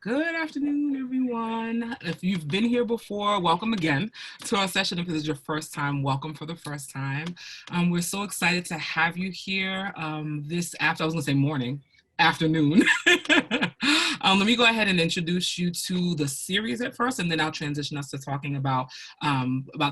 Good afternoon, everyone. If you've been here before, welcome again to our session. If this is your first time, welcome for the first time. We're so excited to have you here this after, I was gonna say morning, afternoon. Let me go ahead and introduce you to the series at first, and then I'll transition us to talking about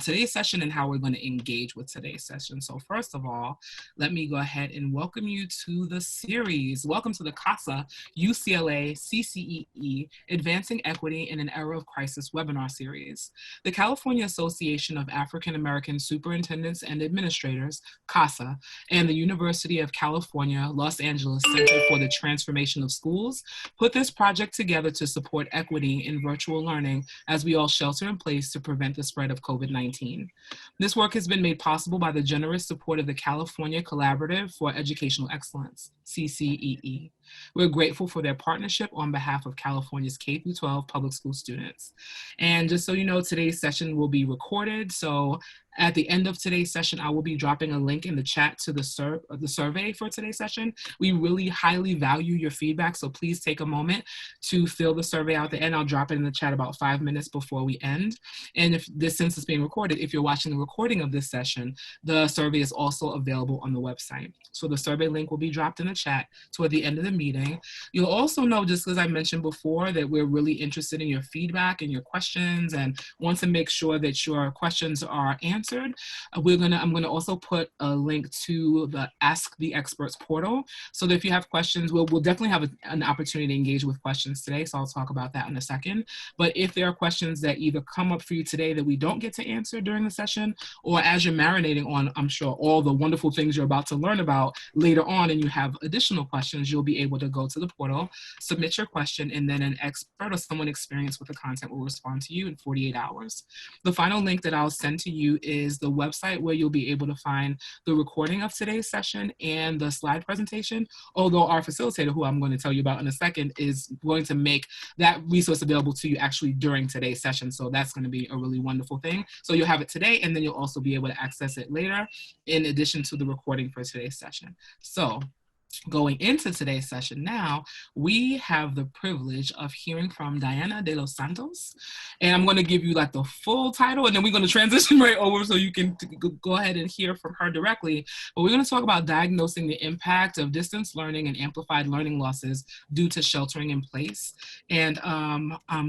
today's session and how we're going to engage with today's session. So first of all, let me go ahead and welcome you to the series. Welcome to the CAAASA UCLA CCEE Advancing Equity in an Era of Crisis webinar series. The California Association of African American Superintendents and Administrators, CAAASA, and the University of California, Los Angeles Center for the Transformation of Schools put this project together to support equity in virtual learning as we all shelter in place to prevent the spread of COVID-19. This work has been made possible by the generous support of the California Collaborative for Educational Excellence, CCEE. We're grateful for their partnership on behalf of California's K-12 public school students. And just so you know, today's session will be recorded. So at the end of today's session, I will be dropping a link in the chat to the survey for today's session. We really highly value your feedback, so please take a moment to fill the survey out there, and I'll drop it in the chat about 5 minutes before we end. And since it's being recorded, if you're watching the recording of this session, the survey is also available on the website. So the survey link will be dropped in the chat toward the end of the meeting. You'll also know, just as I mentioned before, that we're really interested in your feedback and your questions and want to make sure that your questions are answered. I'm going to also put a link to the Ask the Experts portal, so that if you have questions, we'll definitely have an opportunity to engage with questions today, so I'll talk about that in a second. But if there are questions that either come up for you today that we don't get to answer during the session, or as you're marinating on, I'm sure, all the wonderful things you're about to learn about later on and you have additional questions, you'll be able to go to the portal, submit your question, and then an expert or someone experienced with the content will respond to you in 48 hours. The final link that I'll send to you is the website where you'll be able to find the recording of today's session and the slide presentation, although our facilitator, who I'm going to tell you about in a second, is going to make that resource available to you actually during today's session. So that's going to be a really wonderful thing. So you'll have it today, and then you'll also be able to access it later in addition to the recording for today's session. So going into today's session now, we have the privilege of hearing from Diana de los Santos. And I'm going to give you like the full title, and then we're going to transition right over so you can go ahead and hear from her directly. But we're going to talk about diagnosing the impact of distance learning and amplified learning losses due to sheltering in place. And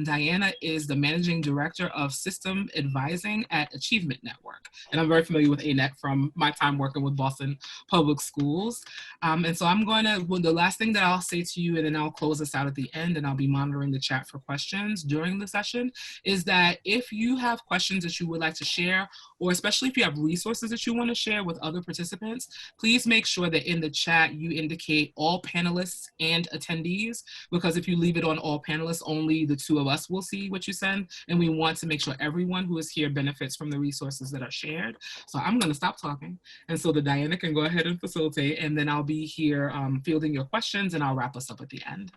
Diana is the Managing Director of System Advising at Achievement Network. And I'm very familiar with ANET from my time working with Boston Public Schools. And so the last thing that I'll say to you, and then I'll close this out at the end, and I'll be monitoring the chat for questions during the session, is that if you have questions that you would like to share, or especially if you have resources that you want to share with other participants, please make sure that in the chat you indicate all panelists and attendees, because if you leave it on all panelists, only the two of us will see what you send, and we want to make sure everyone who is here benefits from the resources that are shared. So I'm going to stop talking, and so that Diana can go ahead and facilitate, and then I'll be here fielding your questions, and I'll wrap us up at the end.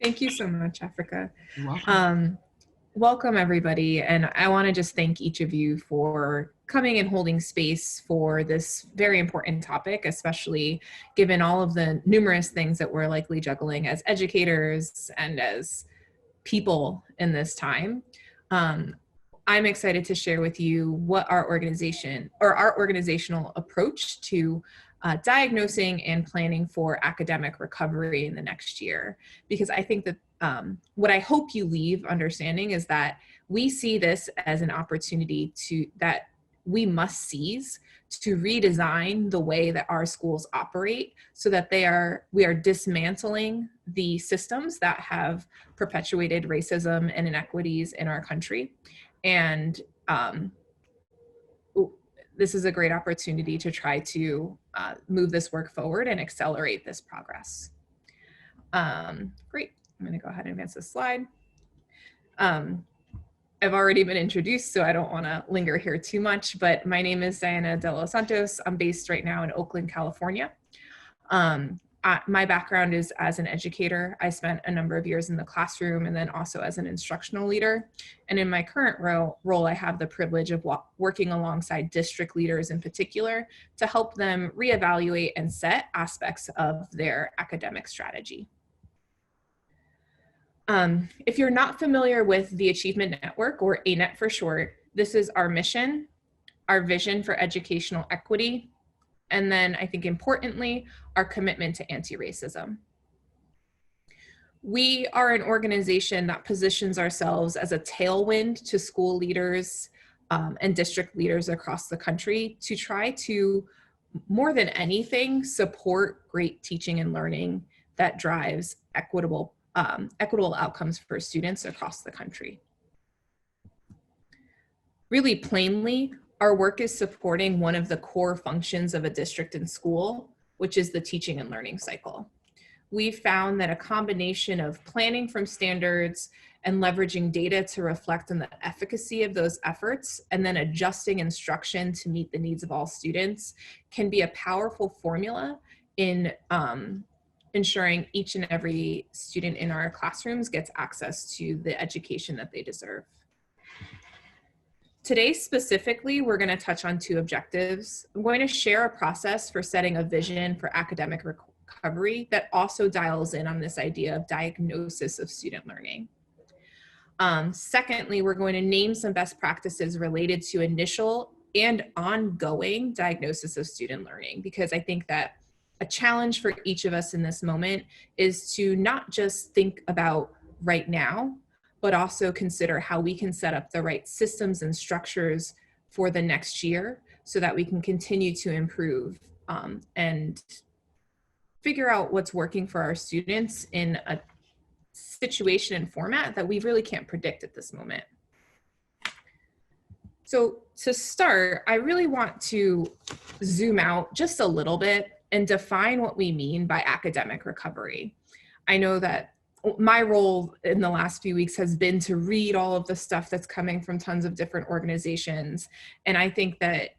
Thank you so much, Africa. You're welcome. Welcome, everybody. And I want to just thank each of you for coming and holding space for this very important topic, especially given all of the numerous things that we're likely juggling as educators and as people in this time. I'm excited to share with you what our organizational approach to diagnosing and planning for academic recovery in the next year. Because I think that what I hope you leave understanding is that we see this as an opportunity that we must seize to redesign the way that our schools operate, so that we are dismantling the systems that have perpetuated racism and inequities in our country. And this is a great opportunity to try to move this work forward and accelerate this progress. Great, I'm gonna go ahead and advance this slide. I've already been introduced, so I don't wanna linger here too much, but my name is Diana de los Santos. I'm based right now in Oakland, California. My background is as an educator. I spent a number of years in the classroom and then also as an instructional leader. And in my current role, I have the privilege of working alongside district leaders in particular to help them reevaluate and set aspects of their academic strategy. If you're not familiar with the Achievement Network, or ANET for short, this is our mission, our vision for educational equity, and then I think importantly, our commitment to anti-racism. We are an organization that positions ourselves as a tailwind to school leaders and district leaders across the country to try to, more than anything, support great teaching and learning that drives equitable outcomes for students across the country. Really plainly, our work is supporting one of the core functions of a district and school, which is the teaching and learning cycle. We found that a combination of planning from standards and leveraging data to reflect on the efficacy of those efforts, and then adjusting instruction to meet the needs of all students, can be a powerful formula in ensuring each and every student in our classrooms gets access to the education that they deserve. Today, specifically, we're going to touch on two objectives. I'm going to share a process for setting a vision for academic recovery that also dials in on this idea of diagnosis of student learning. Secondly, we're going to name some best practices related to initial and ongoing diagnosis of student learning, because I think that a challenge for each of us in this moment is to not just think about right now, but also consider how we can set up the right systems and structures for the next year so that we can continue to improve and figure out what's working for our students in a situation and format that we really can't predict at this moment. So to start, I really want to zoom out just a little bit and define what we mean by academic recovery. I know that my role in the last few weeks has been to read all of the stuff that's coming from tons of different organizations. And I think that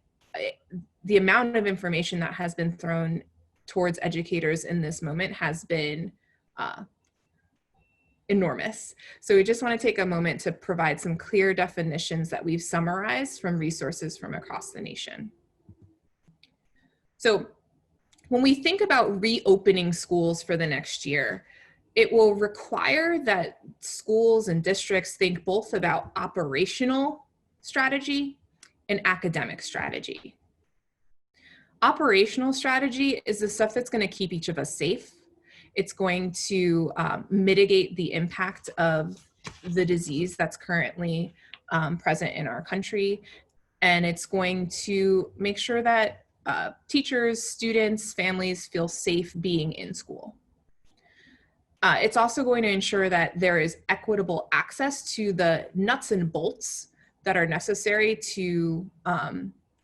the amount of information that has been thrown towards educators in this moment has been enormous. So we just want to take a moment to provide some clear definitions that we've summarized from resources from across the nation. So when we think about reopening schools for the next year, it will require that schools and districts think both about operational strategy and academic strategy. Operational strategy is the stuff that's going to keep each of us safe. It's going to mitigate the impact of the disease that's currently present in our country. And it's going to make sure that teachers, students, families feel safe being in school. It's also going to ensure that there is equitable access to the nuts and bolts that are necessary to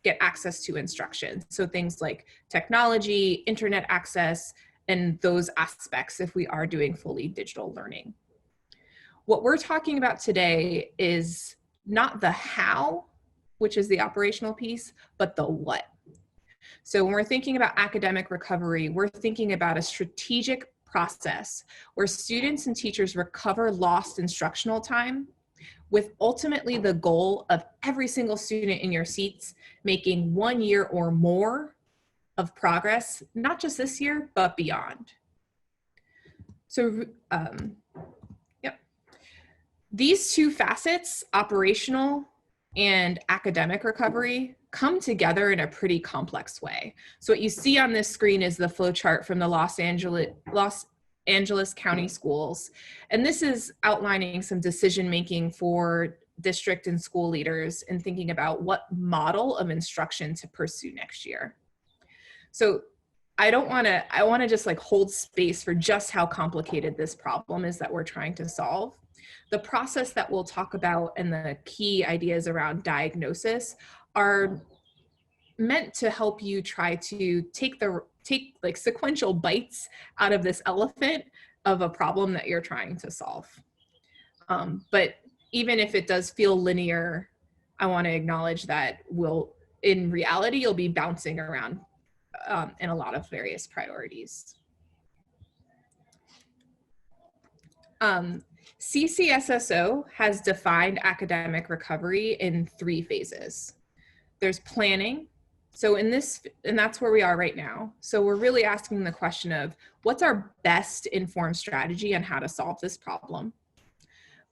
get access to instruction. So things like technology, internet access, and those aspects if we are doing fully digital learning. What we're talking about today is not the how, which is the operational piece, but the what. So when we're thinking about academic recovery, we're thinking about a strategic process where students and teachers recover lost instructional time, with ultimately the goal of every single student in your seats making 1 year or more of progress, not just this year, but beyond. So, these two facets, operational and academic recovery, come together in a pretty complex way. So what you see on this screen is the flow chart from the Los Angeles County Schools. And this is outlining some decision making for district and school leaders in thinking about what model of instruction to pursue next year. So I want to just like hold space for just how complicated this problem is that we're trying to solve. The process that we'll talk about and the key ideas around diagnosis are meant to help you try to take like sequential bites out of this elephant of a problem that you're trying to solve. But even if it does feel linear, I want to acknowledge that in reality, you'll be bouncing around in a lot of various priorities. CCSSO has defined academic recovery in 3 phases. There's planning. So and that's where we are right now. So we're really asking the question of what's our best informed strategy on how to solve this problem.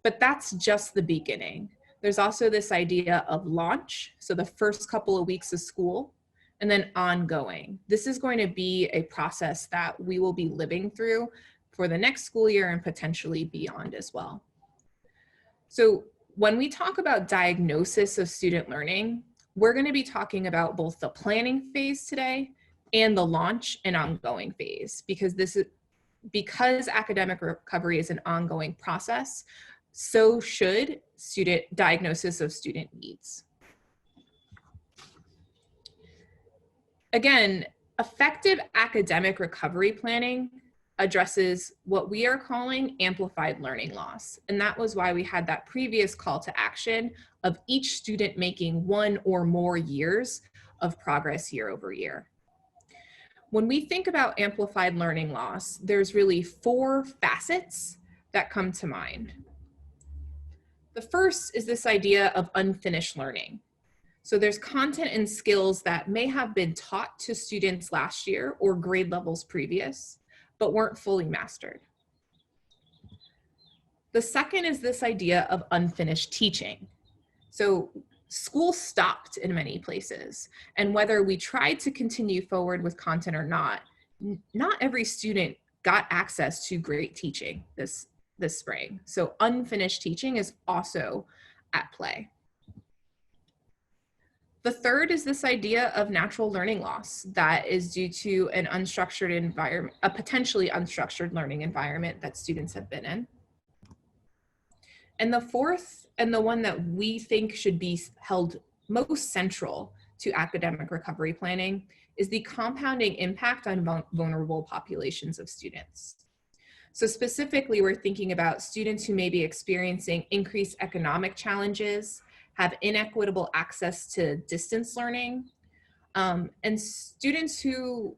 But that's just the beginning. There's also this idea of launch, so the first couple of weeks of school, and then ongoing. This is going to be a process that we will be living through for the next school year and potentially beyond as well. So when we talk about diagnosis of student learning, we're going to be talking about both the planning phase today and the launch and ongoing phase, because academic recovery is an ongoing process, so should student diagnosis of student needs. Again, effective academic recovery planning addresses what we are calling amplified learning loss. And that was why we had that previous call to action of each student making 1 or more years of progress year over year. When we think about amplified learning loss, there's really 4 facets that come to mind. The first is this idea of unfinished learning. So there's content and skills that may have been taught to students last year or grade levels previous, but weren't fully mastered. The second is this idea of unfinished teaching. So school stopped in many places, and whether we tried to continue forward with content or not every student got access to great teaching this spring. So unfinished teaching is also at play. The third is this idea of natural learning loss that is due to an unstructured environment, a potentially unstructured learning environment that students have been in. And the fourth, and the one that we think should be held most central to academic recovery planning, is the compounding impact on vulnerable populations of students. So specifically, we're thinking about students who may be experiencing increased economic challenges, have inequitable access to distance learning, and students who,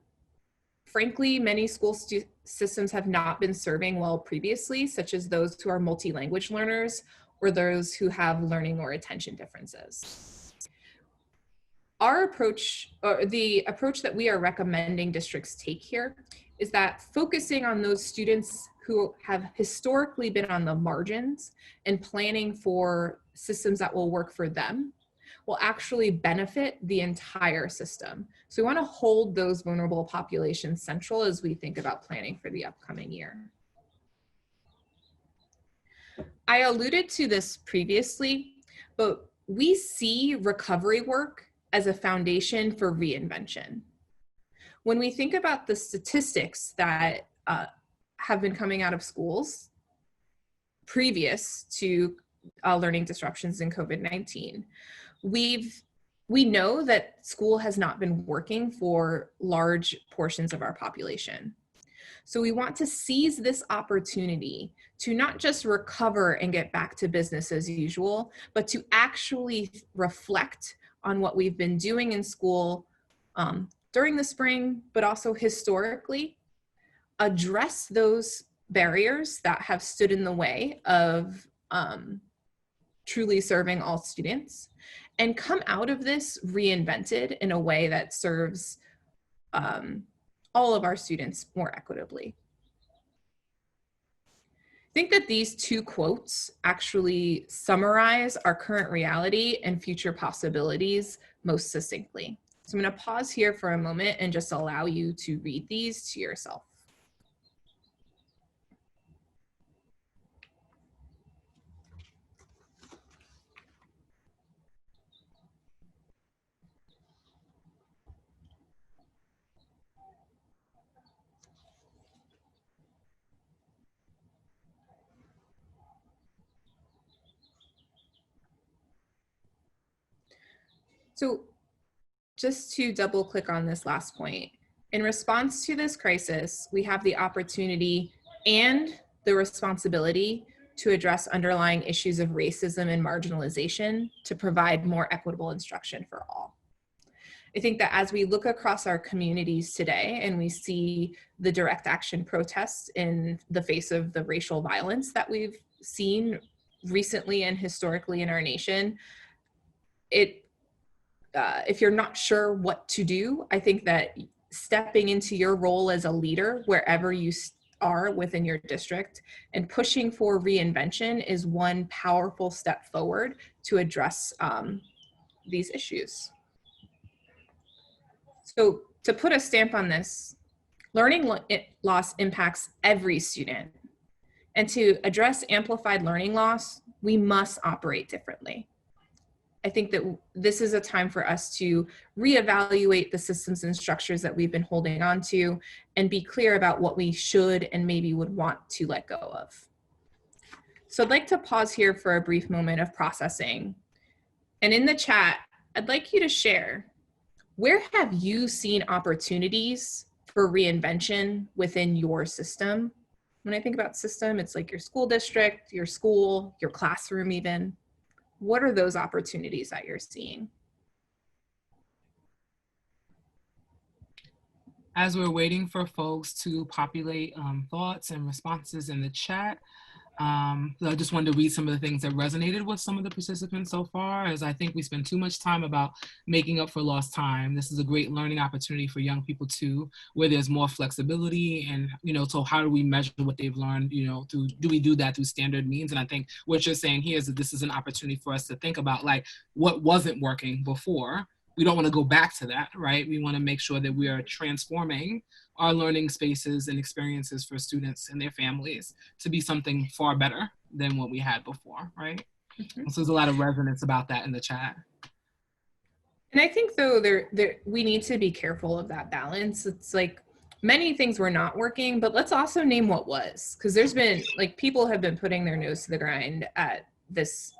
frankly, many school systems have not been serving well previously, such as those who are multi-language learners or those who have learning or attention differences. Our approach, or the approach that we are recommending districts take here, is that focusing on those students who have historically been on the margins and planning for systems that will work for them will actually benefit the entire system. So we want to hold those vulnerable populations central as we think about planning for the upcoming year. I alluded to this previously, but we see recovery work as a foundation for reinvention. When we think about the statistics that have been coming out of schools previous to learning disruptions in COVID-19, we know that school has not been working for large portions of our population. So we want to seize this opportunity to not just recover and get back to business as usual, but to actually reflect on what we've been doing in school during the spring, but also historically, address those barriers that have stood in the way of truly serving all students, and come out of this reinvented in a way that serves all of our students more equitably. I think that these 2 quotes actually summarize our current reality and future possibilities most succinctly. So I'm going to pause here for a moment and just allow you to read these to yourself. So just to double click on this last point, in response to this crisis, we have the opportunity and the responsibility to address underlying issues of racism and marginalization to provide more equitable instruction for all. I think that as we look across our communities today and we see the direct action protests in the face of the racial violence that we've seen recently and historically in our nation, if you're not sure what to do, I think that stepping into your role as a leader, wherever you are within your district, and pushing for reinvention is one powerful step forward to address these issues. So to put a stamp on this, learning loss impacts every student. And to address amplified learning loss, we must operate differently. I think that this is a time for us to reevaluate the systems and structures that we've been holding on to and be clear about what we should and maybe would want to let go of. So I'd like to pause here for a brief moment of processing. And in the chat, I'd like you to share, where have you seen opportunities for reinvention within your system? When I think about system, it's like your school district, your school, your classroom even. What are those opportunities that you're seeing? As we're waiting for folks to populate thoughts and responses in the chat, so I just wanted to read some of the things that resonated with some of the participants so far, as I think we spend too much time about making up for lost time. This is a great learning opportunity for young people too, where there's more flexibility and, so how do we measure what they've learned, do we do that through standard means? And I think what you're saying here is that this is an opportunity for us to think about like what wasn't working before. We don't want to go back to that, right? We want to make sure that we are transforming our learning spaces and experiences for students and their families to be something far better than what we had before, right? Mm-hmm. So there's a lot of resonance about that in the chat. And I think though, we need to be careful of that balance. It's like many things were not working, but let's also name what was, because there's been like people have been putting their nose to the grind at this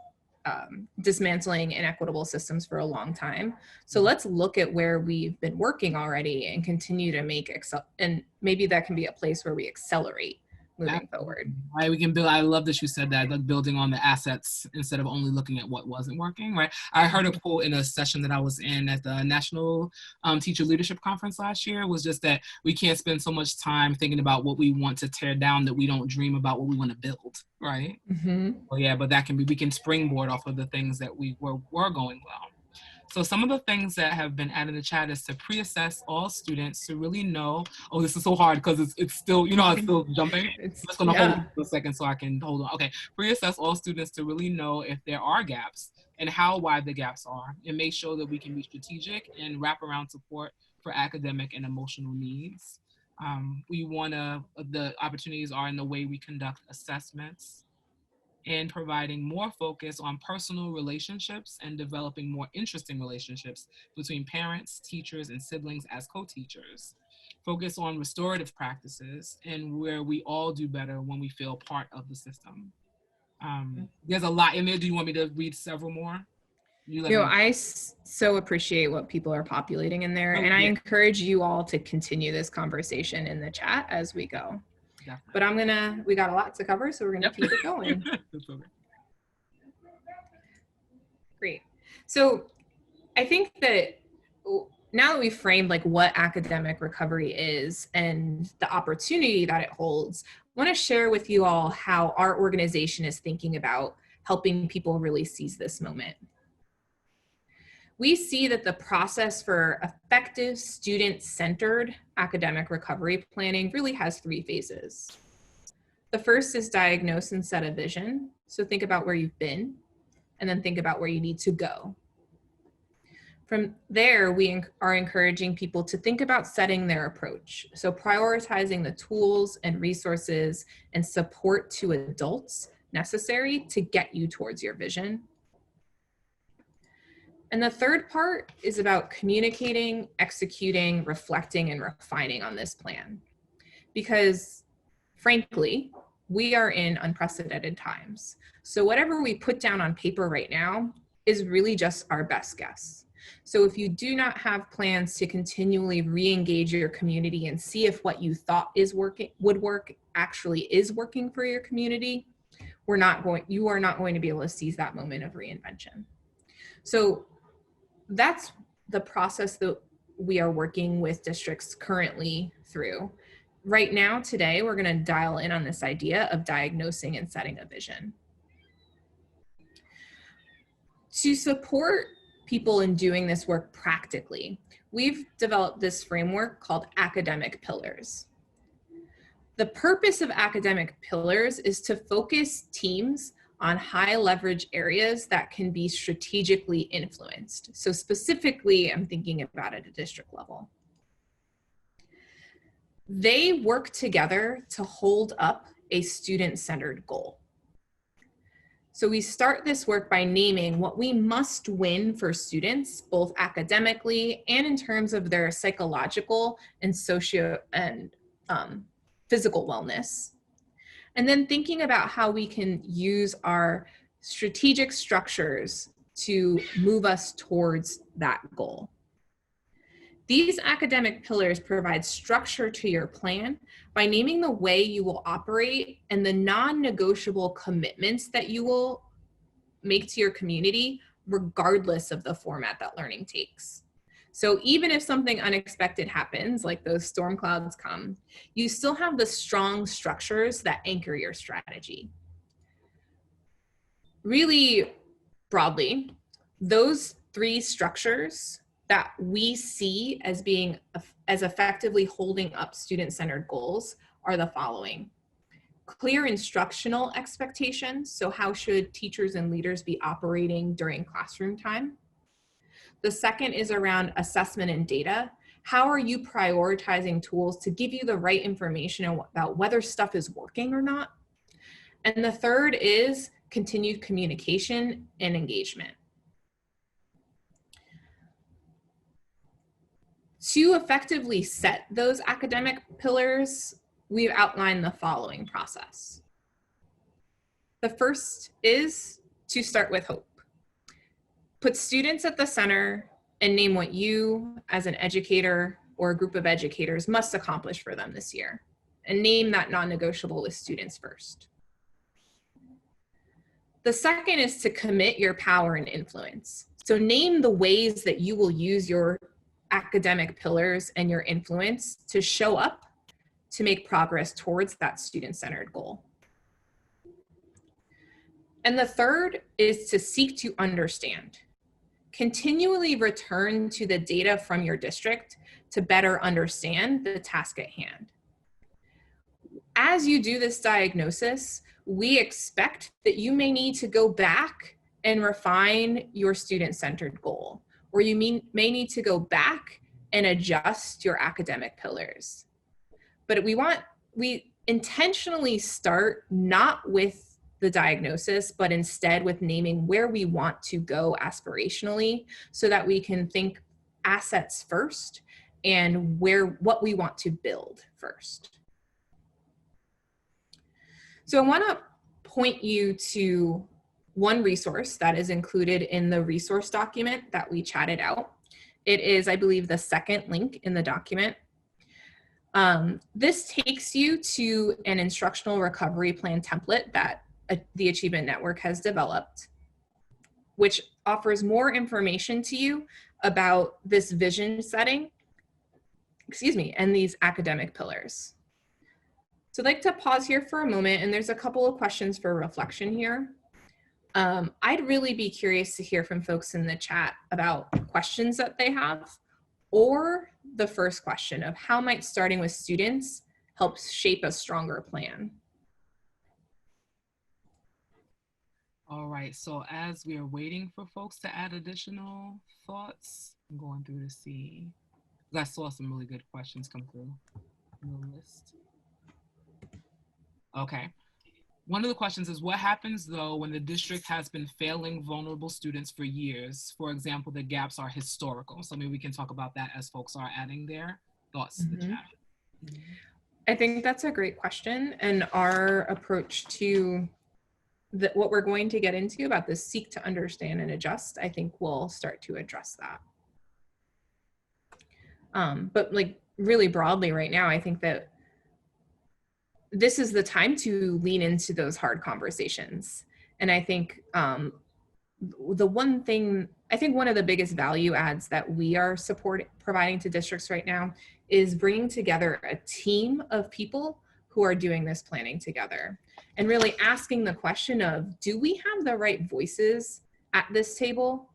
dismantling inequitable systems for a long time. So let's look at where we've been working already and continue to make and maybe that can be a place where we accelerate moving forward. Right, we can build. I love that you said that, like building on the assets instead of only looking at what wasn't working. Right. I heard a quote in a session that I was in at the National Teacher Leadership Conference last year, was just that we can't spend so much time thinking about what we want to tear down that we don't dream about what we want to build. Right. Mm-hmm. Well, yeah, but that can be, we can springboard off of the things that we were going well. So some of the things that have been added in the chat is to pre-assess all students to really know, oh, this is so hard because it's still, it's still jumping. I'm just gonna hold it for a second so I can hold on. Okay, pre-assess all students to really know if there are gaps and how wide the gaps are, and make sure that we can be strategic and wrap around support for academic and emotional needs. The opportunities are in the way we conduct assessments, and providing more focus on personal relationships and developing more interesting relationships between parents, teachers, and siblings as co-teachers. Focus on restorative practices and where we all do better when we feel part of the system. There's a lot in there. Do you want me to read several more? I so appreciate what people are populating in there. And I encourage you all to continue this conversation in the chat as we go. Definitely. But we got a lot to cover, so we're gonna keep it going. Great. So I think that now that we've framed like what academic recovery is and the opportunity that it holds, I want to share with you all how our organization is thinking about helping people really seize this moment. We see that the process for effective student-centered academic recovery planning really has 3 phases. The first is diagnose and set a vision. So think about where you've been, and then think about where you need to go. From there, we are encouraging people to think about setting their approach. So prioritizing the tools and resources and support to adults necessary to get you towards your vision. And the third part is about communicating, executing, reflecting, and refining on this plan. Because frankly, we are in unprecedented times. So whatever we put down on paper right now is really just our best guess. So if you do not have plans to continually re-engage your community and see if what you thought would work actually is working for your community, you are not going to be able to seize that moment of reinvention. So that's the process that we are working with districts currently through. Right now, today, we're going to dial in on this idea of diagnosing and setting a vision. To support people in doing this work practically, we've developed this framework called academic pillars. The purpose of academic pillars is to focus teams on high leverage areas that can be strategically influenced. So specifically, I'm thinking about at a district level. They work together to hold up a student-centered goal. So we start this work by naming what we must win for students, both academically and in terms of their psychological and socio and physical wellness. And then thinking about how we can use our strategic structures to move us towards that goal. These academic pillars provide structure to your plan by naming the way you will operate and the non-negotiable commitments that you will make to your community, regardless of the format that learning takes. So even if something unexpected happens, like those storm clouds come, you still have the strong structures that anchor your strategy. Really broadly, those three structures that we see as being as effectively holding up student-centered goals are the following. Clear instructional expectations. So how should teachers and leaders be operating during classroom time? The second is around assessment and data. How are you prioritizing tools to give you the right information about whether stuff is working or not? And the third is continued communication and engagement. To effectively set those academic pillars, we've outlined the following process. The first is to start with hope. Put students at the center and name what you, as an educator or a group of educators, must accomplish for them this year. And name that non-negotiable with students first. The second is to commit your power and influence. So name the ways that you will use your academic pillars and your influence to show up to make progress towards that student-centered goal. And the third is to seek to understand. Continually return to the data from your district to better understand the task at hand. As you do this diagnosis, we expect that you may need to go back and refine your student-centered goal, or you may need to go back and adjust your academic pillars. But we intentionally start not with the diagnosis, but instead with naming where we want to go aspirationally so that we can think assets first and what we want to build first. So I want to point you to one resource that is included in the resource document that we chatted out. It is, I believe, the second link in the document. This takes you to an instructional recovery plan template that the Achievement Network has developed, which offers more information to you about this vision setting, and these academic pillars. So I'd like to pause here for a moment, and there's a couple of questions for reflection here. I'd really be curious to hear from folks in the chat about questions that they have, or the first question of how might starting with students help shape a stronger plan? All right, so as we are waiting for folks to add additional thoughts, I'm going through to see, because I saw some really good questions come through in the list. Okay. One of the questions is, what happens though when the district has been failing vulnerable students for years? For example, the gaps are historical. So maybe we can talk about that as folks are adding their thoughts to the chat. I think that's a great question. And our approach to what we're going to get into about this seek to understand and adjust, I think we'll start to address that. But like really broadly right now, I think that this is the time to lean into those hard conversations. And I think the one thing, I think one of the biggest value adds that we are providing to districts right now is bringing together a team of people who are doing this planning together and really asking the question of, do we have the right voices at this table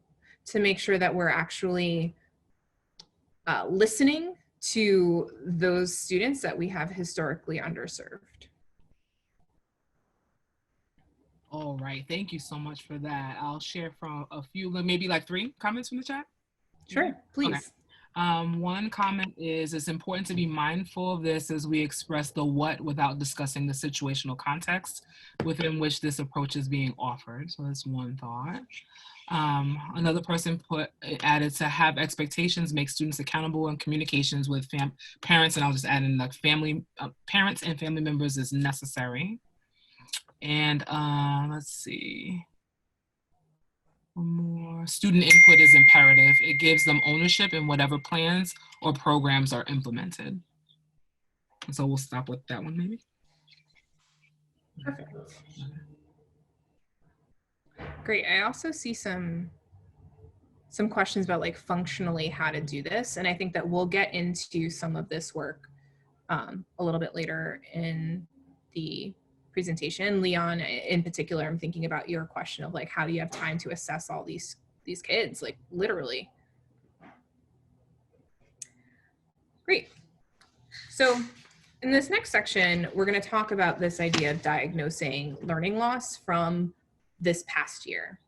to make sure that we're actually listening to those students that we have historically underserved. All right, thank you so much for that. I'll share from a few, maybe like 3 comments from the chat. Sure, please. Okay. One comment is, it's important to be mindful of this as we express the what without discussing the situational context within which this approach is being offered. So that's one thought. Another person added to have expectations, make students accountable, and communications with parents, and I'll just add in like parents and family members is necessary. And let's see. More student input is imperative. It gives them ownership in whatever plans or programs are implemented. And so we'll stop with that one maybe. Perfect. Great. I also see some questions about like functionally how to do this. And I think that we'll get into some of this work a little bit later in the presentation. Leon, in particular, I'm thinking about your question of like, how do you have time to assess all these kids, like literally. Great. So in this next section, we're going to talk about this idea of diagnosing learning loss from this past year.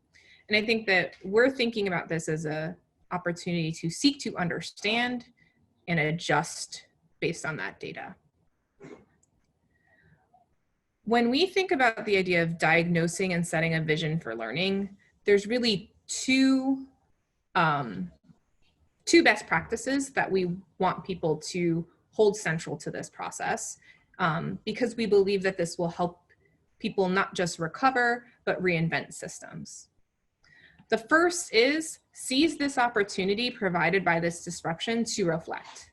And I think that we're thinking about this as an opportunity to seek to understand and adjust based on that data. When we think about the idea of diagnosing and setting a vision for learning, there's really two best practices that we want people to hold central to this process, because we believe that this will help people not just recover, but reinvent systems. The first is seize this opportunity provided by this disruption to reflect,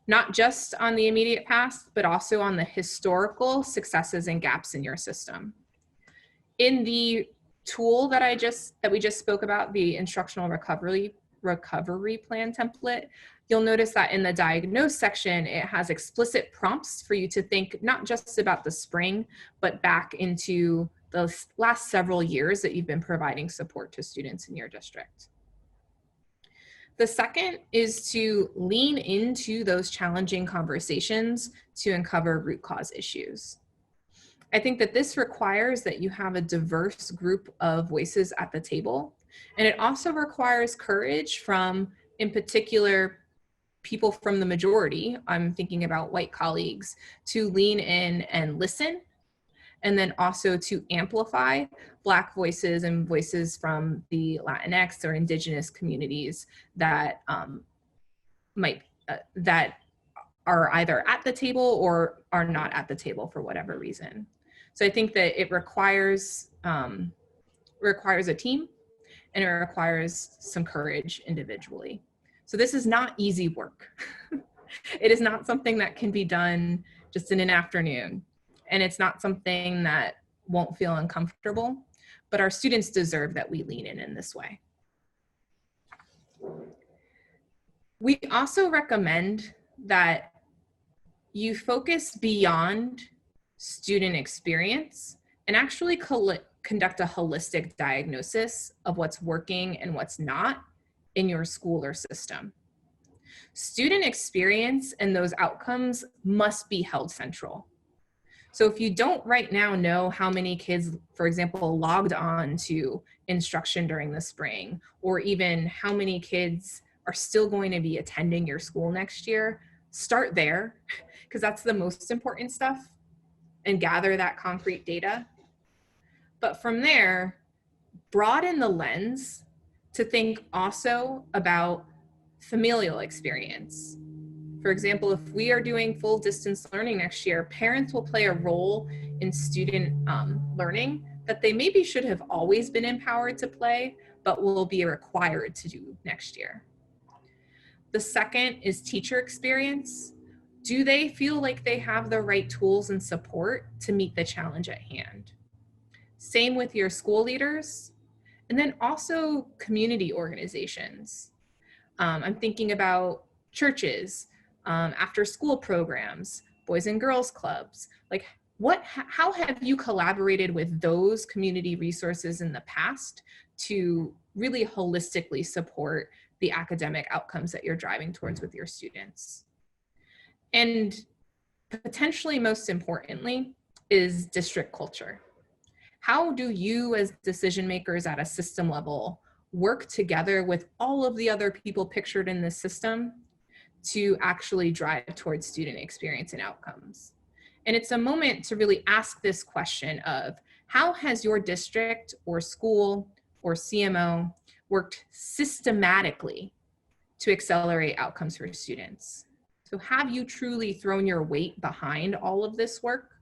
not just on the immediate past, but also on the historical successes and gaps in your system. In the tool that we just spoke about, the instructional recovery plan template, you'll notice that in the diagnose section, it has explicit prompts for you to think not just about the spring, but back into the last several years that you've been providing support to students in your district. The second is to lean into those challenging conversations to uncover root cause issues. I think that this requires that you have a diverse group of voices at the table, and it also requires courage from, in particular, people from the majority, I'm thinking about white colleagues, to lean in and listen, and then also to amplify Black voices and voices from the Latinx or Indigenous communities that that are either at the table or are not at the table for whatever reason. So I think that it requires a team, and it requires some courage individually. So this is not easy work. It is not something that can be done just in an afternoon. And it's not something that won't feel uncomfortable, but our students deserve that we lean in this way. We also recommend that you focus beyond student experience and actually conduct a holistic diagnosis of what's working and what's not in your school or system. Student experience and those outcomes must be held central. So if you don't right now know how many kids, for example, logged on to instruction during the spring, or even how many kids are still going to be attending your school next year, start there, because that's the most important stuff, and gather that concrete data. But from there, broaden the lens to think also about familial experience. For example, if we are doing full distance learning next year, parents will play a role in student learning that they maybe should have always been empowered to play, but will be required to do next year. The second is teacher experience. Do they feel like they have the right tools and support to meet the challenge at hand? Same with your school leaders, and then also community organizations. I'm thinking about churches, after school programs, boys and girls clubs. Like, how have you collaborated with those community resources in the past to really holistically support the academic outcomes that you're driving towards with your students? And potentially most importantly is district culture. How do you as decision makers at a system level work together with all of the other people pictured in this system to actually drive towards student experience and outcomes? And it's a moment to really ask this question of, how has your district or school or CMO worked systematically to accelerate outcomes for students? So have you truly thrown your weight behind all of this work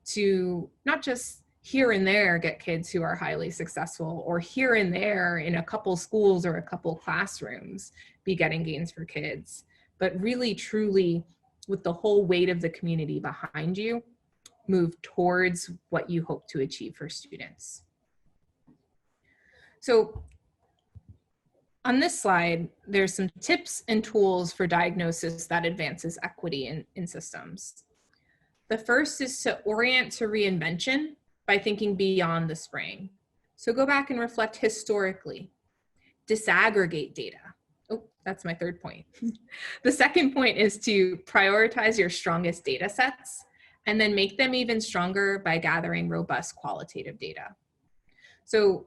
to not just here and there get kids who are highly successful, or here and there in a couple schools or a couple classrooms be getting gains for kids, but really truly with the whole weight of the community behind you, move towards what you hope to achieve for students. So on this slide, there's some tips and tools for diagnosis that advances equity in systems. The first is to orient to reinvention by thinking beyond the spring. So go back and reflect historically. Disaggregate data. Oh, that's my third point. The second point is to prioritize your strongest data sets and then make them even stronger by gathering robust qualitative data. So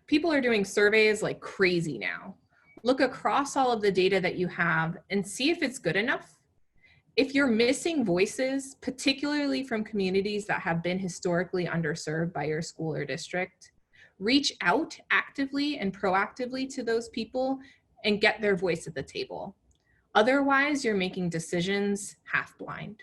people are doing surveys like crazy now. Look across all of the data that you have and see if it's good enough. If you're missing voices, particularly from communities that have been historically underserved by your school or district, reach out actively and proactively to those people and get their voice at the table. Otherwise, you're making decisions half blind.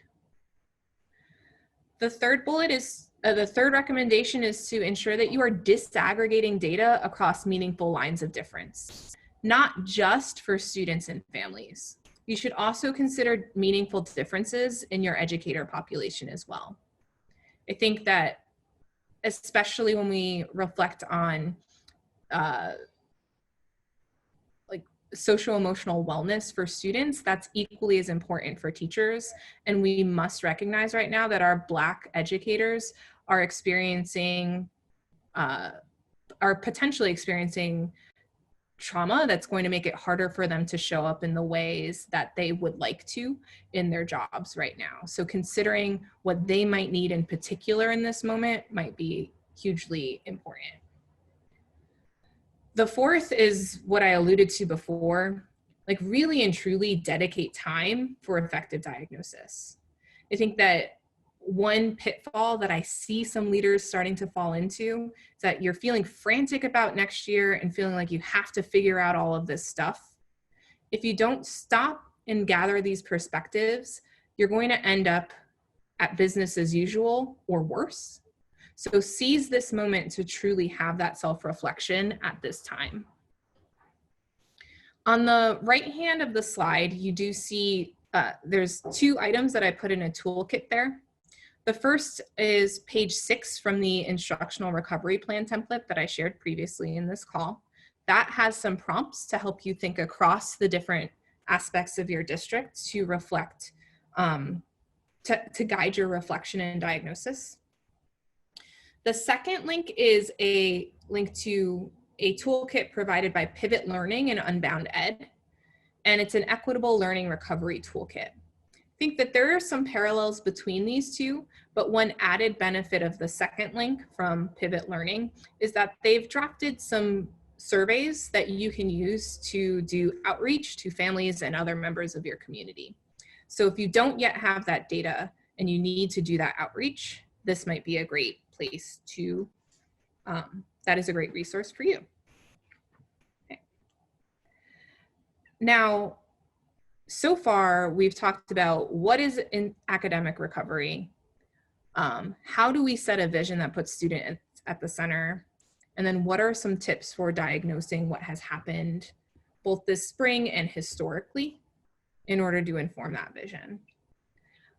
The third bullet is, the third recommendation is to ensure that you are disaggregating data across meaningful lines of difference, not just for students and families. You should also consider meaningful differences in your educator population as well. I think that especially when we reflect on like social-emotional wellness for students, that's equally as important for teachers. And we must recognize right now that our Black educators are experiencing, are potentially experiencing trauma that's going to make it harder for them to show up in the ways that they would like to in their jobs right now. So considering what they might need in particular in this moment might be hugely important. The fourth is what I alluded to before, like really and truly dedicate time for effective diagnosis. I think that one pitfall that I see some leaders starting to fall into is that you're feeling frantic about next year and feeling like you have to figure out all of this stuff. If you don't stop and gather these perspectives, you're going to end up at business as usual or worse. So seize this moment to truly have that self-reflection at this time. On the right hand of the slide, you do see there's two items that I put in a toolkit there. The first is page 6 from the instructional recovery plan template that I shared previously in this call. That has some prompts to help you think across the different aspects of your district to reflect, to guide your reflection and diagnosis. The second link is a link to a toolkit provided by Pivot Learning and Unbound Ed, and it's an equitable learning recovery toolkit. I think that there are some parallels between these two, but one added benefit of the second link from Pivot Learning is that they've drafted some surveys that you can use to do outreach to families and other members of your community. So if you don't yet have that data and you need to do that outreach, this might be a great place to, that is a great resource for you. Okay. Now, so far, we've talked about what is in academic recovery, how do we set a vision that puts students at the center, and then what are some tips for diagnosing what has happened both this spring and historically in order to inform that vision.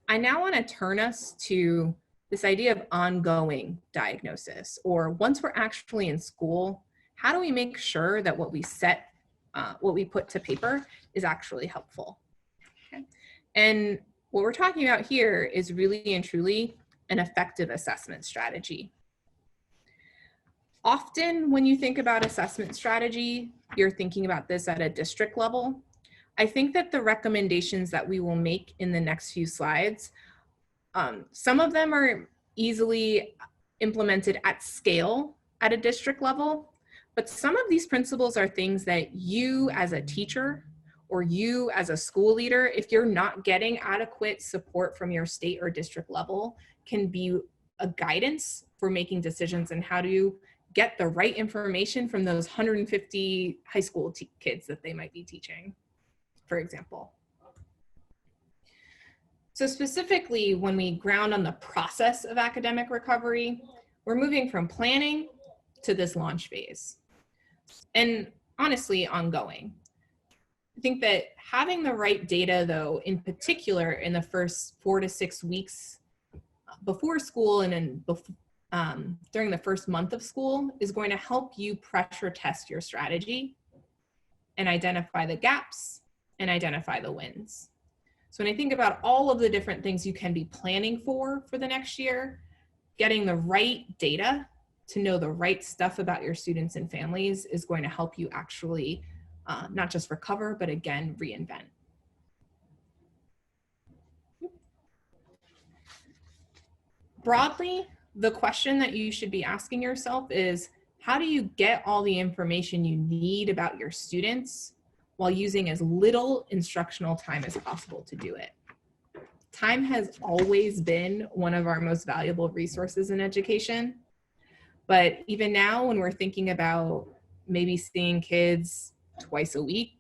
I now want to turn us to this idea of ongoing diagnosis, or once we're actually in school, how do we make sure that what we set, what we put to paper is actually helpful? Okay. And what we're talking about here is really and truly an effective assessment strategy. Often when you think about assessment strategy, you're thinking about this at a district level. I think that the recommendations that we will make in the next few slides, some of them are easily implemented at scale at a district level, but some of these principles are things that you as a teacher or you as a school leader, if you're not getting adequate support from your state or district level, can be a guidance for making decisions and how to get the right information from those 150 high school kids that they might be teaching, for example. So specifically, when we ground on the process of academic recovery, we're moving from planning to this launch phase. And honestly, ongoing. I think that having the right data, though, in particular in the first 4 to 6 weeks before school and then during the first month of school is going to help you pressure test your strategy and identify the gaps and identify the wins. So when I think about all of the different things you can be planning for the next year, getting the right data to know the right stuff about your students and families is going to help you actually not just recover, but again, reinvent. Broadly, the question that you should be asking yourself is, how do you get all the information you need about your students while using as little instructional time as possible to do it? Time has always been one of our most valuable resources in education. But even now, when we're thinking about maybe seeing kids twice a week,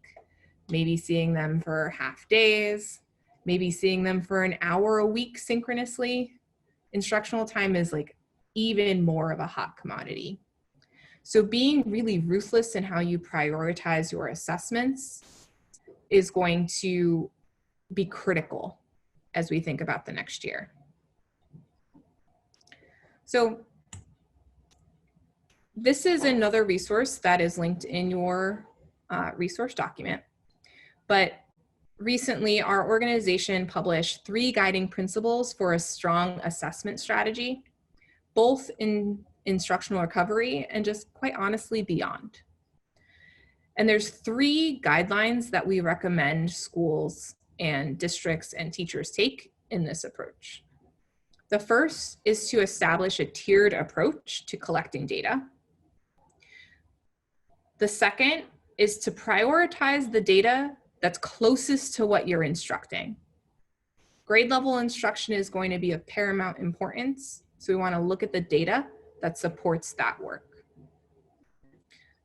maybe seeing them for half days, maybe seeing them for an hour a week synchronously, instructional time is like even more of a hot commodity. So being really ruthless in how you prioritize your assessments is going to be critical as we think about the next year. So this is another resource that is linked in your resource document. But recently, our organization published 3 guiding principles for a strong assessment strategy, both in instructional recovery and just quite honestly beyond. And there's 3 guidelines that we recommend schools and districts and teachers take in this approach. The first is to establish a tiered approach to collecting data. The second is to prioritize the data that's closest to what you're instructing. Grade level instruction is going to be of paramount importance, so we want to look at the data that supports that work.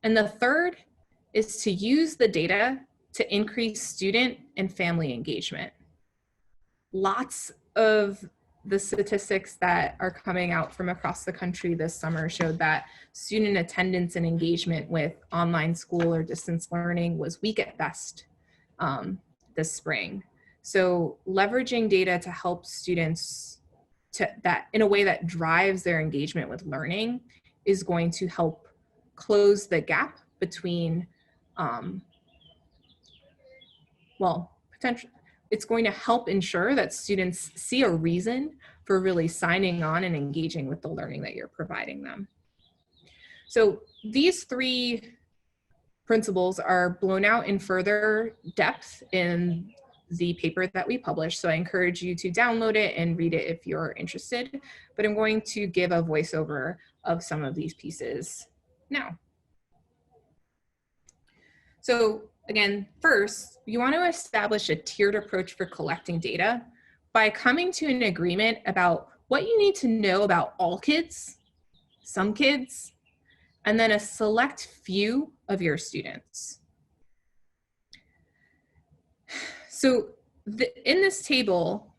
And the third is to use the data to increase student and family engagement. Lots of the statistics that are coming out from across the country this summer showed that student attendance and engagement with online school or distance learning was weak at best this spring. So leveraging data to help students in a way that drives their engagement with learning is going to help close the gap between, it's going to help ensure that students see a reason for really signing on and engaging with the learning that you're providing them. So these 3 principles are blown out in further depth in the paper that we published. So I encourage you to download it and read it if you're interested, but I'm going to give a voiceover of some of these pieces now. So again, first, you want to establish a tiered approach for collecting data by coming to an agreement about what you need to know about all kids, some kids, and then a select few of your students. So in this table,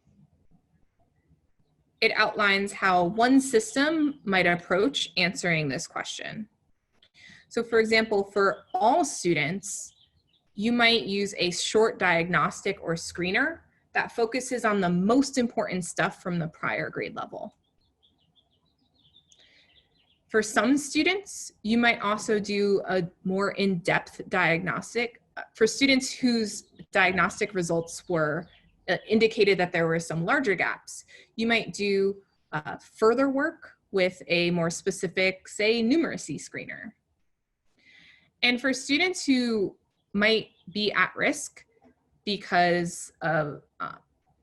it outlines how one system might approach answering this question. So for example, for all students, you might use a short diagnostic or screener that focuses on the most important stuff from the prior grade level. For some students, you might also do a more in-depth diagnostic. For students whose diagnostic results were indicated that there were some larger gaps, you might do further work with a more specific, say, numeracy screener. And for students who might be at risk, because of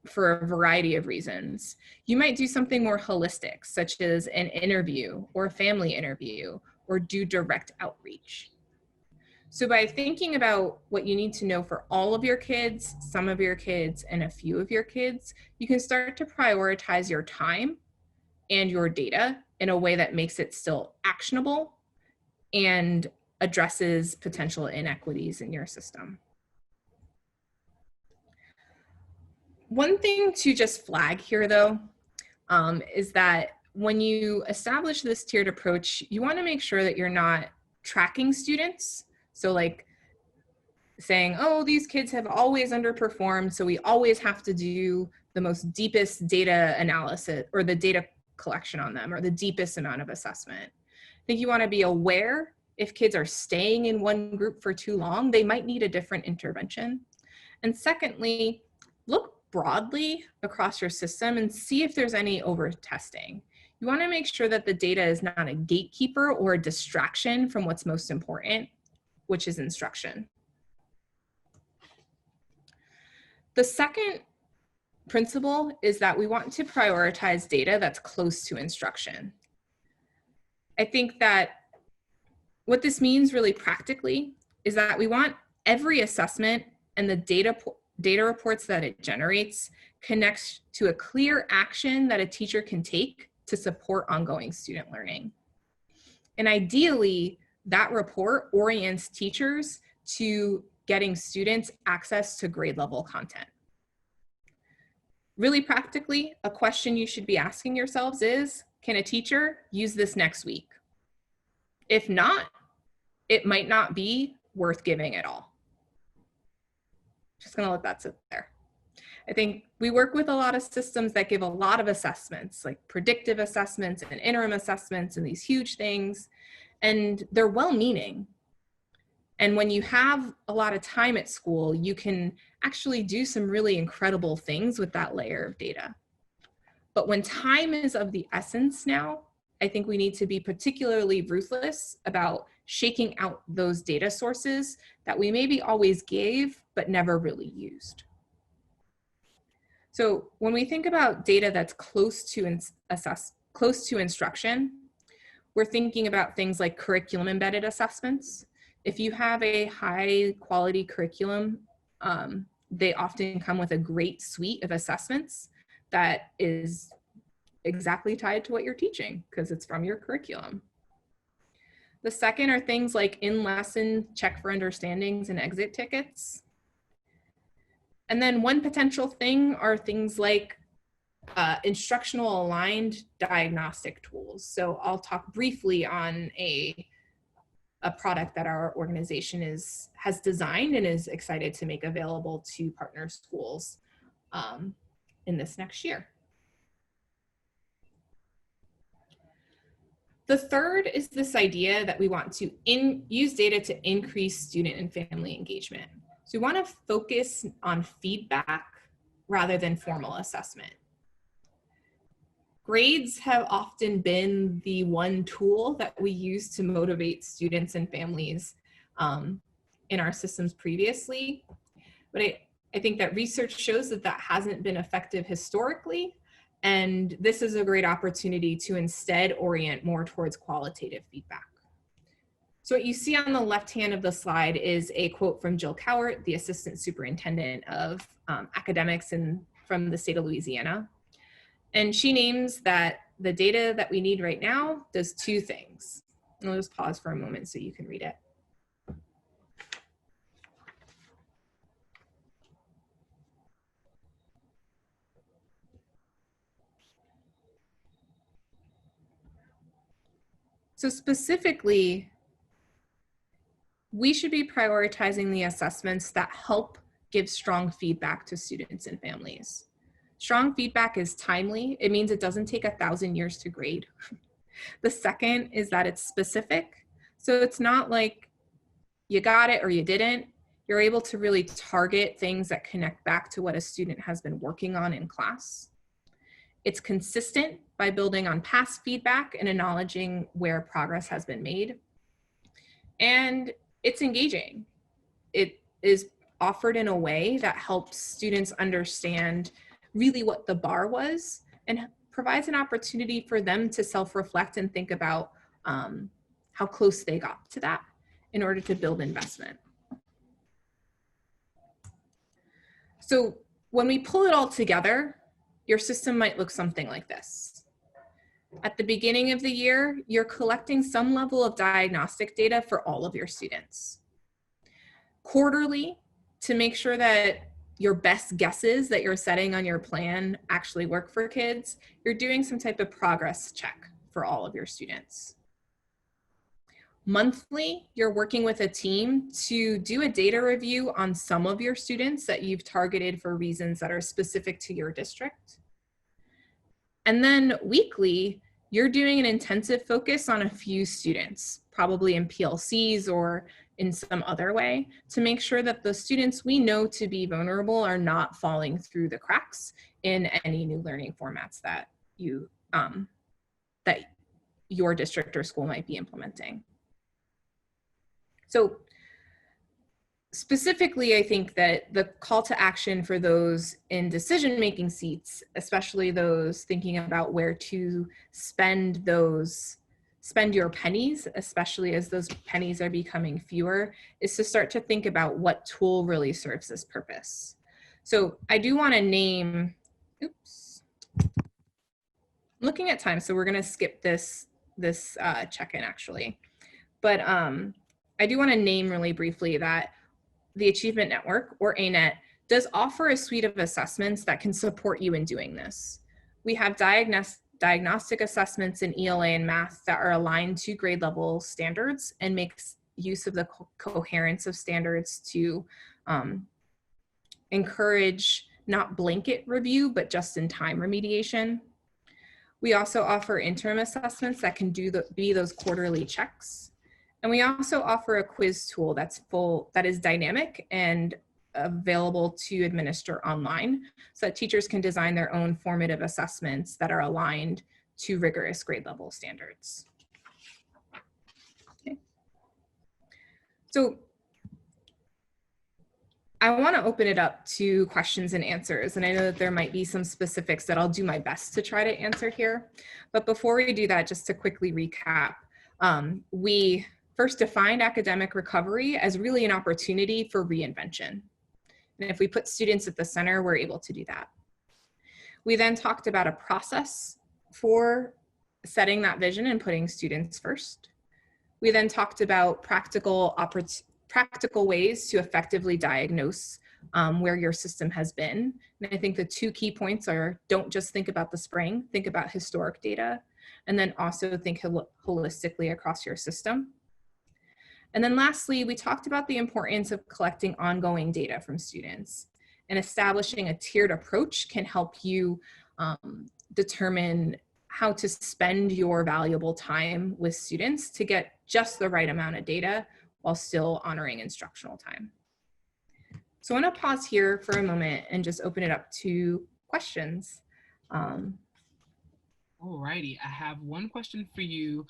for a variety of reasons. You might do something more holistic, such as an interview or a family interview, or do direct outreach. So by thinking about what you need to know for all of your kids, some of your kids, and a few of your kids, you can start to prioritize your time and your data in a way that makes it still actionable and addresses potential inequities in your system. One thing to just flag here, though, is that when you establish this tiered approach, you want to make sure that you're not tracking students. So like saying, oh, these kids have always underperformed, so we always have to do the most deepest data analysis or the data collection on them or the deepest amount of assessment. I think you want to be aware if kids are staying in one group for too long, they might need a different intervention. And secondly, look broadly across your system and see if there's any over-testing. You want to make sure that the data is not a gatekeeper or a distraction from what's most important, which is instruction. The second principle is that we want to prioritize data that's close to instruction. I think that what this means really practically is that we want every assessment and the data reports that it generates connects to a clear action that a teacher can take to support ongoing student learning. And ideally, that report orients teachers to getting students access to grade level content. Really practically, a question you should be asking yourselves is, can a teacher use this next week? If not, it might not be worth giving at all. Just gonna let that sit there. I think we work with a lot of systems that give a lot of assessments, like predictive assessments and interim assessments and these huge things, and they're well-meaning. And when you have a lot of time at school, you can actually do some really incredible things with that layer of data. But when time is of the essence now, I think we need to be particularly ruthless about shaking out those data sources that we maybe always gave, but never really used. So when we think about data that's close to instruction, we're thinking about things like curriculum embedded assessments. If you have a high quality curriculum, they often come with a great suite of assessments that is exactly tied to what you're teaching because it's from your curriculum. The second are things like in-lesson check for understandings and exit tickets. And then one potential thing are things like instructional aligned diagnostic tools. So I'll talk briefly on a product that our organization has designed and is excited to make available to partner schools in this next year. The third is this idea that we want to use data to increase student and family engagement. So we want to focus on feedback rather than formal assessment. Grades have often been the one tool that we use to motivate students and families in our systems previously. But I think that research shows that that hasn't been effective historically. And this is a great opportunity to instead orient more towards qualitative feedback. So what you see on the left hand of the slide is a quote from Jill Cowart, the Assistant Superintendent of Academics from the state of Louisiana. And she names that the data that we need right now does two things. And I'll just pause for a moment so you can read it. So specifically, we should be prioritizing the assessments that help give strong feedback to students and families. Strong feedback is timely. It means it doesn't take 1,000 years to grade. The second is that it's specific. So it's not like you got it or you didn't. You're able to really target things that connect back to what a student has been working on in class. It's consistent by building on past feedback and acknowledging where progress has been made. And it's engaging. It is offered in a way that helps students understand really what the bar was and provides an opportunity for them to self-reflect and think about how close they got to that in order to build investment. So when we pull it all together, your system might look something like this. At the beginning of the year, you're collecting some level of diagnostic data for all of your students. Quarterly, to make sure that your best guesses that you're setting on your plan actually work for kids, you're doing some type of progress check for all of your students. Monthly, you're working with a team to do a data review on some of your students that you've targeted for reasons that are specific to your district. And then weekly, you're doing an intensive focus on a few students, probably in PLCs or in some other way, to make sure that the students we know to be vulnerable are not falling through the cracks in any new learning formats that your district or school might be implementing. So specifically, I think that the call to action for those in decision-making seats, especially those thinking about where to spend your pennies, especially as those pennies are becoming fewer, is to start to think about what tool really serves this purpose. So I do want to name, oops, I'm looking at time, so we're going to skip this check-in actually. But I do want to name really briefly that the Achievement Network, or ANET, does offer a suite of assessments that can support you in doing this. We have diagnostic assessments in ELA and math that are aligned to grade level standards and makes use of the coherence of standards to encourage not blanket review, but just-in-time remediation. We also offer interim assessments that can be those quarterly checks. And we also offer a quiz tool that is dynamic and available to administer online so that teachers can design their own formative assessments that are aligned to rigorous grade level standards. Okay. So I want to open it up to questions and answers, and I know that there might be some specifics that I'll do my best to try to answer here. But before we do that, just to quickly recap, we first defined academic recovery as really an opportunity for reinvention. And if we put students at the center, we're able to do that. We then talked about a process for setting that vision and putting students first. We then talked about practical ways to effectively diagnose where your system has been. And I think the two key points are, don't just think about the spring, think about historic data, and then also think holistically across your system. And then lastly, we talked about the importance of collecting ongoing data from students, and establishing a tiered approach can help you determine how to spend your valuable time with students to get just the right amount of data while still honoring instructional time. So I want to pause here for a moment and just open it up to questions. Alrighty, I have one question for you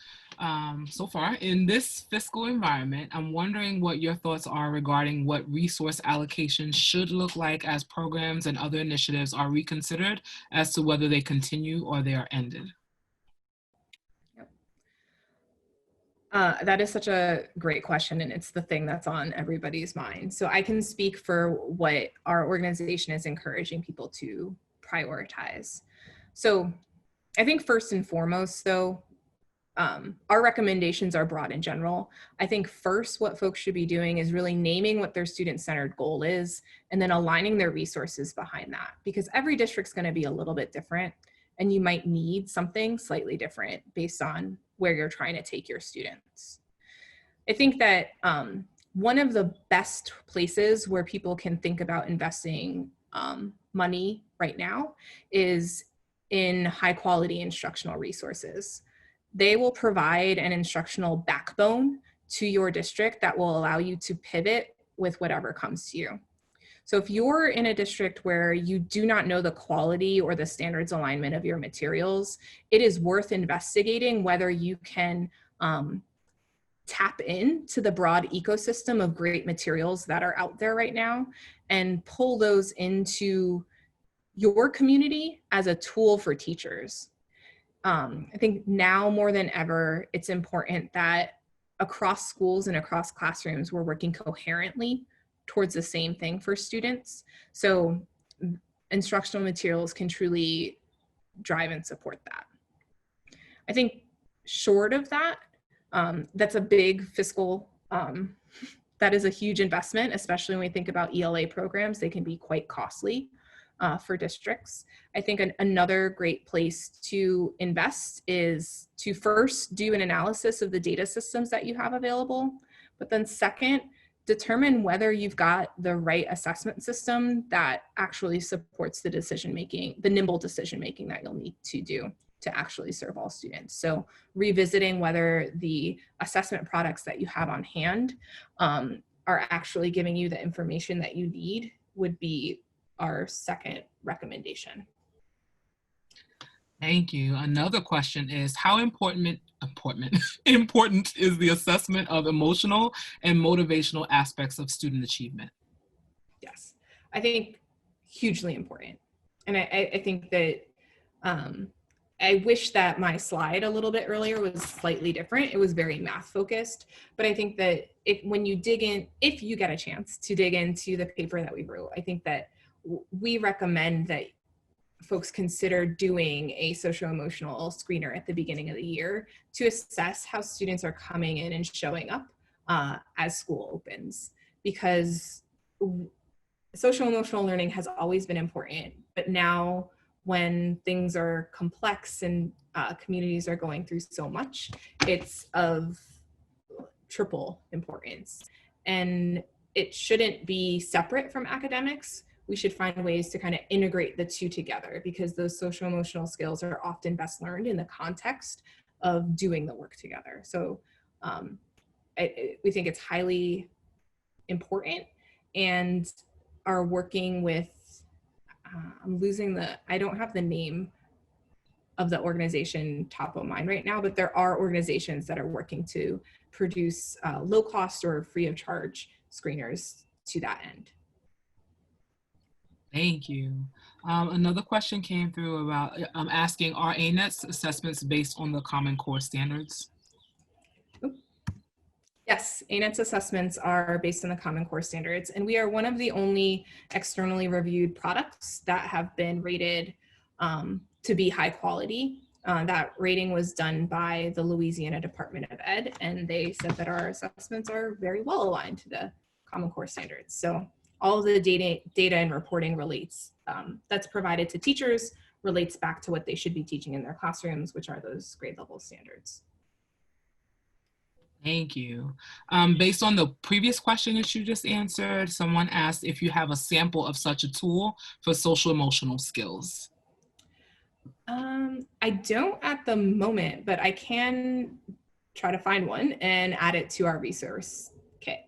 so far. In this fiscal environment, I'm wondering what your thoughts are regarding what resource allocation should look like as programs and other initiatives are reconsidered as to whether they continue or they are ended. That is such a great question, and it's the thing that's on everybody's mind. So I can speak for what our organization is encouraging people to prioritize. So I think first and foremost, though, our recommendations are broad in general. I think first what folks should be doing is really naming what their student-centered goal is, and then aligning their resources behind that, because every district's going to be a little bit different, and you might need something slightly different based on where you're trying to take your students. I think that one of the best places where people can think about investing money right now is in high quality instructional resources. They will provide an instructional backbone to your district that will allow you to pivot with whatever comes to you. So if you're in a district where you do not know the quality or the standards alignment of your materials, it is worth investigating whether you can tap into the broad ecosystem of great materials that are out there right now and pull those into your community as a tool for teachers. I think now more than ever, it's important that across schools and across classrooms, we're working coherently towards the same thing for students. So instructional materials can truly drive and support that. I think short of that, that's a big fiscal, that is a huge investment, especially when we think about ELA programs. They can be quite costly for districts. I think another great place to invest is to first do an analysis of the data systems that you have available, but then second, determine whether you've got the right assessment system that actually supports the decision-making, the nimble decision-making that you'll need to do to actually serve all students. So revisiting whether the assessment products that you have on hand are actually giving you the information that you need would be our second recommendation. Thank you. Another question is, how important is the assessment of emotional and motivational aspects of student achievement? Yes, I think hugely important. And I think that I wish that my slide a little bit earlier was slightly different. It was very math focused, but I think that when you dig in, if you get a chance to dig into the paper that we wrote, I think that we recommend that folks consider doing a socio-emotional screener at the beginning of the year to assess how students are coming in and showing up as school opens, because social-emotional learning has always been important, but now when things are complex and communities are going through so much, it's of triple importance. And it shouldn't be separate from academics. We should find ways to kind of integrate the two together, because those social emotional skills are often best learned in the context of doing the work together. So we think it's highly important, and are working with, I don't have the name of the organization top of mind right now, but there are organizations that are working to produce low cost or free of charge screeners to that end. Thank you. Another question came through about asking, are ANET's assessments based on the Common Core standards? Yes, ANET's assessments are based on the Common Core standards, and we are one of the only externally reviewed products that have been rated to be high quality. That rating was done by the Louisiana Department of Ed, and they said that our assessments are very well aligned to the Common Core standards. So all of the data and reporting relates, that's provided to teachers, relates back to what they should be teaching in their classrooms, which are those grade level standards. Thank you. Based on the previous question that you just answered, someone asked if you have a sample of such a tool for social emotional skills. I don't at the moment, but I can try to find one and add it to our resource kit.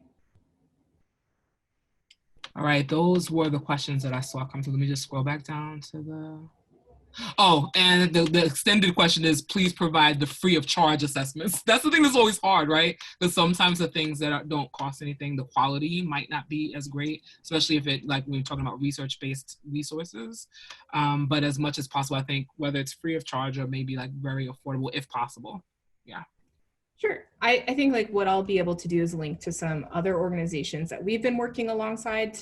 All right, those were the questions that I saw come through. Let me just scroll back down to the, oh, and the extended question is, please provide the free of charge assessments. That's the thing that's always hard, right? Because sometimes the things that don't cost anything, the quality might not be as great, especially if it, like when we're talking about research-based resources. But as much as possible, I think whether it's free of charge or maybe like very affordable, if possible. Yeah. Sure. I think like what I'll be able to do is link to some other organizations that we've been working alongside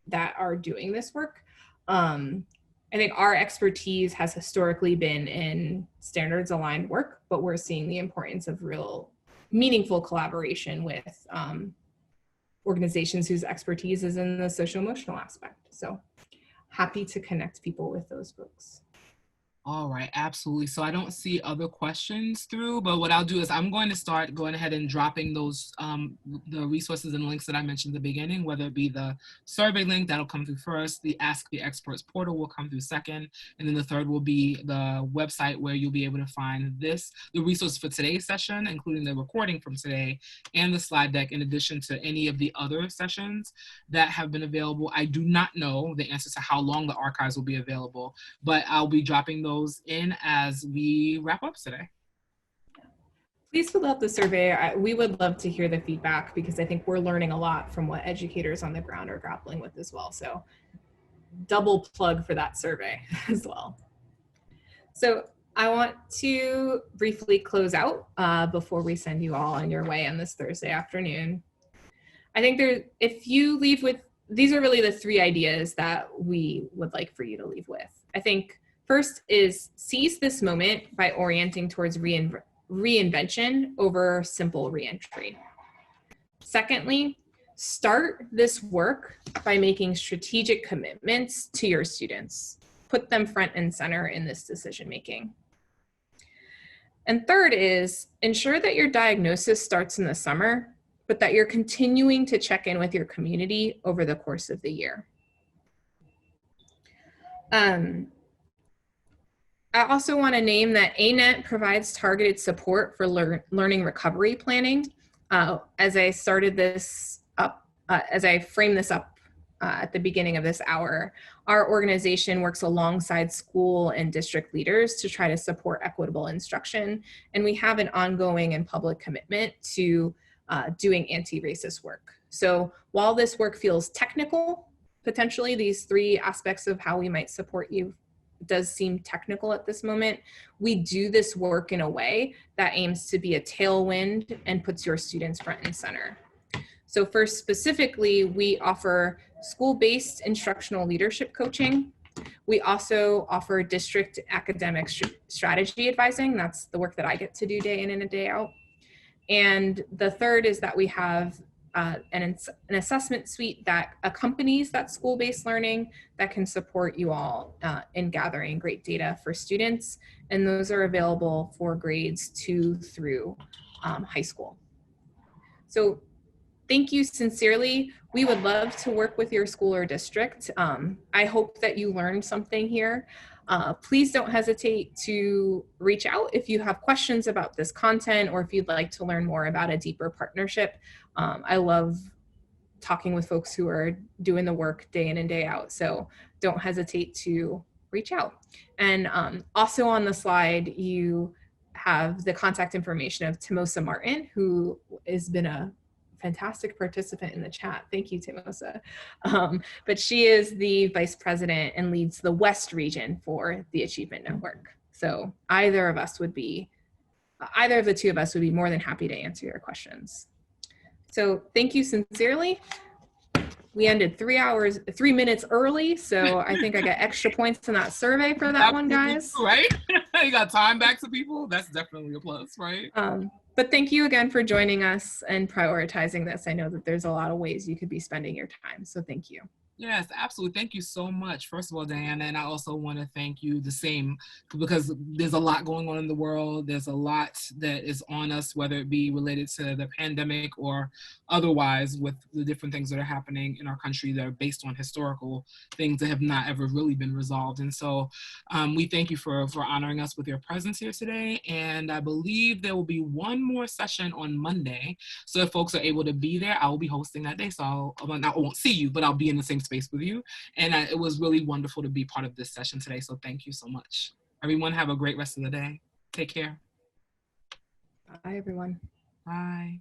that are doing this work. I think our expertise has historically been in standards aligned work, but we're seeing the importance of real meaningful collaboration with organizations whose expertise is in the social emotional aspect. So happy to connect people with those folks. All right, absolutely. So I don't see other questions through, but what I'll do is I'm going to start going ahead and dropping those, the resources and links that I mentioned at the beginning, whether it be the survey link that'll come through first, the Ask the Experts portal will come through second, and then the third will be the website where you'll be able to find the resources for today's session, including the recording from today and the slide deck, in addition to any of the other sessions that have been available. I do not know the answer to how long the archives will be available, but I'll be dropping those in as we wrap up today. Please fill out the survey. We would love to hear the feedback because I think we're learning a lot from what educators on the ground are grappling with as well. So double plug for that survey as well. So I want to briefly close out before we send you all on your way on this Thursday afternoon. I think if you leave with, these are really the 3 ideas that we would like for you to leave with. I think first is seize this moment by orienting towards reinvention over simple reentry. Secondly, start this work by making strategic commitments to your students. Put them front and center in this decision making. And third is ensure that your diagnosis starts in the summer, but that you're continuing to check in with your community over the course of the year. I also want to name that ANET provides targeted support for learning recovery planning. As I started this up, as I framed this up at the beginning of this hour, our organization works alongside school and district leaders to try to support equitable instruction. And we have an ongoing and public commitment to doing anti-racist work. So while this work feels technical, potentially these 3 aspects of how we might support you does seem technical at this moment, we do this work in a way that aims to be a tailwind and puts your students front and center. So first, specifically, we offer school-based instructional leadership coaching. We also offer district academic strategy advising. That's the work that I get to do day in and a day out. And the third is that we have an assessment suite that accompanies that school-based learning that can support you all in gathering great data for students. And those are available for grades 2 through high school. So thank you sincerely. We would love to work with your school or district. I hope that you learned something here. Please don't hesitate to reach out if you have questions about this content or if you'd like to learn more about a deeper partnership. I love talking with folks who are doing the work day in and day out, so don't hesitate to reach out. And also on the slide, you have the contact information of Timosa Martin, who has been a fantastic participant in the chat. Thank you, Timosa. But she is the vice president and leads the West region for the Achievement Network. So either of the 2 of us would be more than happy to answer your questions. So thank you sincerely. We ended 3 minutes early, so I think I got extra points in that survey for that one, guys. Right? You got time back to people? That's definitely a plus, right? But thank you again for joining us and prioritizing this. I know that there's a lot of ways you could be spending your time, so thank you. Yes, absolutely. Thank you so much. First of all, Diana, and I also want to thank you the same, because there's a lot going on in the world. There's a lot that is on us, whether it be related to the pandemic or otherwise, with the different things that are happening in our country that are based on historical things that have not ever really been resolved. And so we thank you for honoring us with your presence here today. And I believe there will be one more session on Monday. So if folks are able to be there, I will be hosting that day. So I won't see you, but I'll be in the same space with you. And it was really wonderful to be part of this session today. So thank you so much. Everyone have a great rest of the day. Take care. Bye, everyone. Bye.